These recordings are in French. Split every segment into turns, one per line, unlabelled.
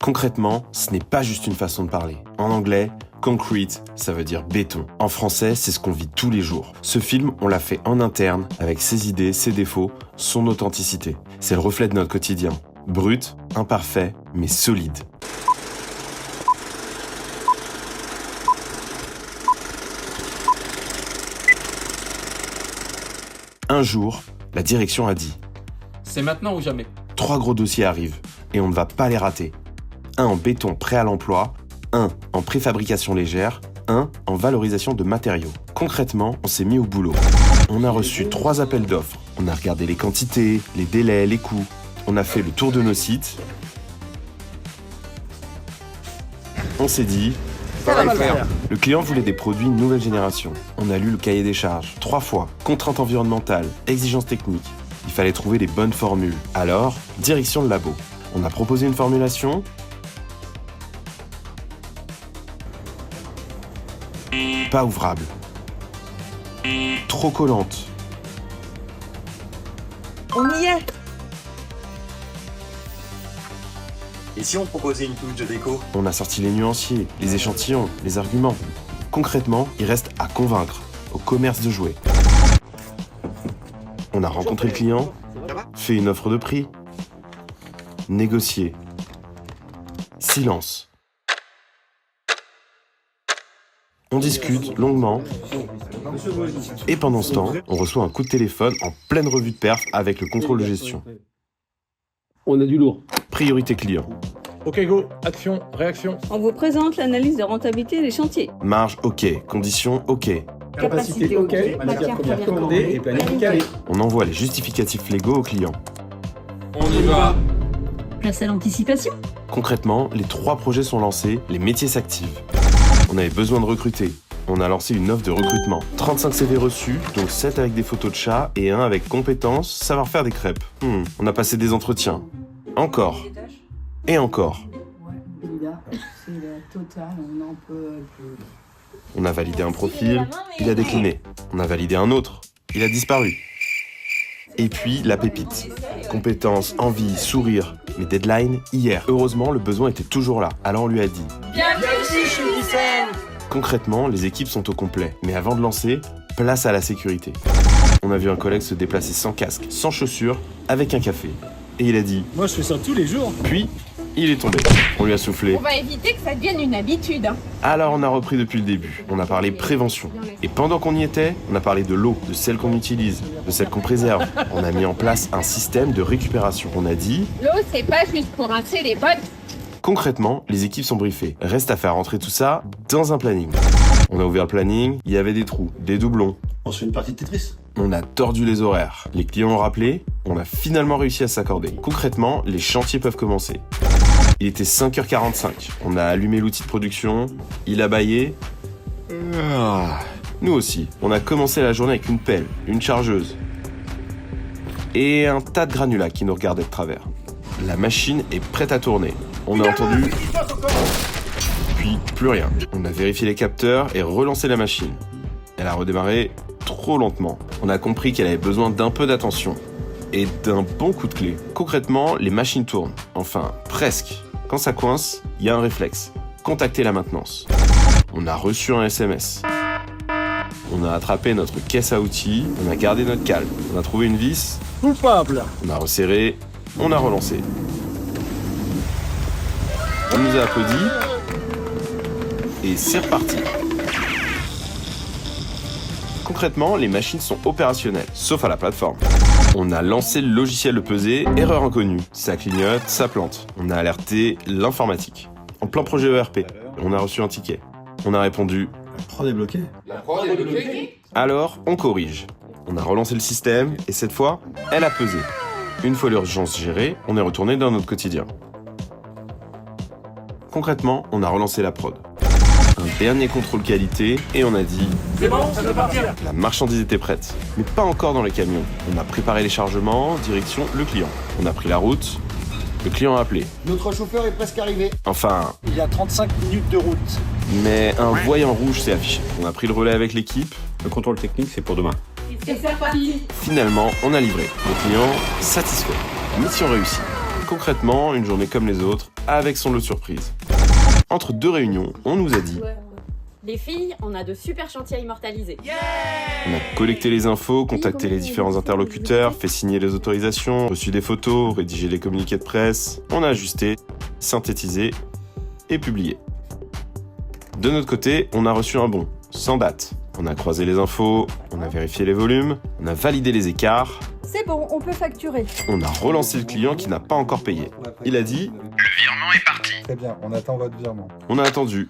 Concrètement, ce n'est pas juste une façon de parler. En anglais, concrete, ça veut dire béton. En français, c'est ce qu'on vit tous les jours. Ce film, on l'a fait en interne, avec ses idées, ses défauts, son authenticité. C'est le reflet de notre quotidien. Brut, imparfait, mais solide. Un jour, la direction a dit
« C'est maintenant ou jamais ».
3 gros dossiers arrivent, et on ne va pas les rater. Un en béton prêt à l'emploi, un en préfabrication légère, un en valorisation de matériaux. Concrètement, on s'est mis au boulot. On a reçu 3 appels d'offres. On a regardé les quantités, les délais, les coûts. On a fait le tour de nos sites. On s'est dit...
Ça va le faire.
Le client voulait des produits nouvelle génération. On a lu le cahier des charges 3 fois. Contraintes environnementales, exigences techniques. Il fallait trouver les bonnes formules. Alors, direction le labo. On a proposé une formulation. Pas ouvrable. Trop collante.
On y est.
Et si on proposait une touche de déco?
On a sorti les nuanciers, les échantillons, les arguments. Concrètement, il reste à convaincre, au commerce de jouets. On a rencontré le client, fait une offre de prix, négocié. Silence. On discute longuement. Et pendant ce temps, on reçoit un coup de téléphone en pleine revue de perf avec le contrôle de gestion.
On a du lourd.
Priorité client.
Ok go, action, réaction.
On vous présente l'analyse de rentabilité des chantiers.
Marge ok, conditions ok.
Capacité ok, matière première commandée
et planning calé.
On envoie les justificatifs légaux au client.
On y va.
Place à l'anticipation.
Concrètement, les 3 projets sont lancés, les métiers s'activent. On avait besoin de recruter. On a lancé une offre de recrutement. 35 CV reçus, dont 7 avec des photos de chats et 1 avec compétences, savoir-faire des crêpes. On a passé des entretiens. Encore. Et encore.
C'est la totale, on en peut plus.
On a validé un profil, il a décliné. On a validé un autre, il a disparu. Et puis, la pépite. Compétences, envie, sourire. Mais deadline, hier. Heureusement, le besoin était toujours là. Alors on lui a dit
Bienvenue chez Unicef.
Concrètement, les équipes sont au complet. Mais avant de lancer, place à la sécurité. On a vu un collègue se déplacer sans casque, sans chaussures, avec un café. Et il a dit
Moi je fais ça tous les jours.
Puis, il est tombé. On lui a soufflé.
On va éviter que ça devienne une habitude.
Alors on a repris depuis le début. On a parlé prévention. Et pendant qu'on y était, on a parlé de l'eau, de celle qu'on utilise, de celle qu'on préserve. On a mis en place un système de récupération. On a dit...
L'eau, c'est pas juste pour rincer les bottes.
Concrètement, les équipes sont briefées. Reste à faire rentrer tout ça dans un planning. On a ouvert le planning, il y avait des trous, des doublons.
On se fait une partie de Tetris?
On a tordu les horaires. Les clients ont rappelé, on a finalement réussi à s'accorder. Concrètement, les chantiers peuvent commencer. Il était 5h45. On a allumé l'outil de production, il a bâillé. Nous aussi. On a commencé la journée avec une pelle, une chargeuse et un tas de granulats qui nous regardaient de travers. La machine est prête à tourner. On a entendu... Puis plus rien. On a vérifié les capteurs et relancé la machine. Elle a redémarré trop lentement. On a compris qu'elle avait besoin d'un peu d'attention et d'un bon coup de clé. Concrètement, les machines tournent. Enfin, presque. Quand ça coince, il y a un réflexe. Contacter la maintenance. On a reçu un SMS. On a attrapé notre caisse à outils. On a gardé notre calme. On a trouvé une vis.
Coupable.
On a resserré. On a relancé. On nous a applaudi. Et c'est reparti. Concrètement, les machines sont opérationnelles, sauf à la plateforme. On a lancé le logiciel de pesée, erreur inconnue. Ça clignote, ça plante. On a alerté l'informatique. En plein projet ERP, on a reçu un ticket. On a répondu
La prod est bloquée.
alors on corrige. On a relancé le système et cette fois, elle a pesé. Une fois l'urgence gérée, on est retourné dans notre quotidien. Concrètement, on a relancé la prod. Un dernier contrôle qualité et on a dit
C'est bon, ça peut partir.
la marchandise était prête, mais pas encore dans les camions. On a préparé les chargements, direction le client. On a pris la route, le client a appelé.
Notre chauffeur est presque arrivé.
Enfin,
Il y a 35 minutes de route.
mais un voyant rouge s'est affiché. On a pris le relais avec l'équipe.
Le contrôle technique, c'est pour demain.
Et c'est parti.
Finalement, on a livré. Le client satisfait. Mission réussie. Concrètement, une journée comme les autres, avec son lot de surprises. Entre deux réunions, on nous a dit
Les filles, on a de super chantiers à immortaliser.
on a collecté les infos, contacté les différents interlocuteurs, fait signer les autorisations, reçu des photos, rédigé les communiqués de presse, on a ajusté, synthétisé et publié. De notre côté, on a reçu un bon, sans date. On a croisé les infos, on a vérifié les volumes, on a validé les écarts,
C'est bon, on peut facturer.
on a relancé le client qui n'a pas encore payé. Il a dit
Très bien, on attend votre virement.
on a attendu.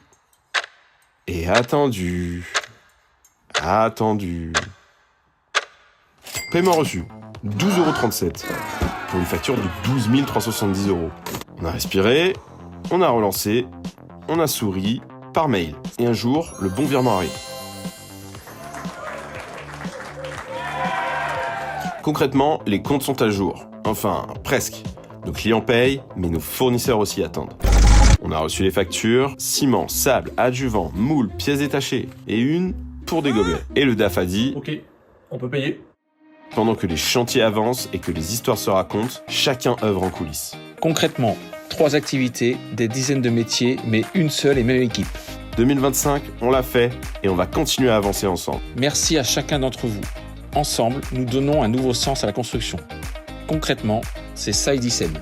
Et attendu. Attendu. Paiement reçu. 12,37 € pour une facture de 12 370 €. On a respiré, on a relancé, on a souri par mail. Et un jour, le bon virement arrive. Concrètement, les comptes sont à jour. Enfin, presque. Nos clients payent, mais nos fournisseurs aussi attendent. On a reçu les factures, ciment, sable, adjuvant, moule, pièces détachées, et une pour des gobelets. Et le DAF a dit
Ok, on peut payer.
pendant que les chantiers avancent et que les histoires se racontent, chacun œuvre en coulisses.
Concrètement, 3 activités, des dizaines de métiers, mais une seule et même équipe.
2025, on l'a fait et on va continuer à avancer ensemble.
Merci à chacun d'entre vous. Ensemble, nous donnons un nouveau sens à la construction. Concrètement, c'est ça Edicem.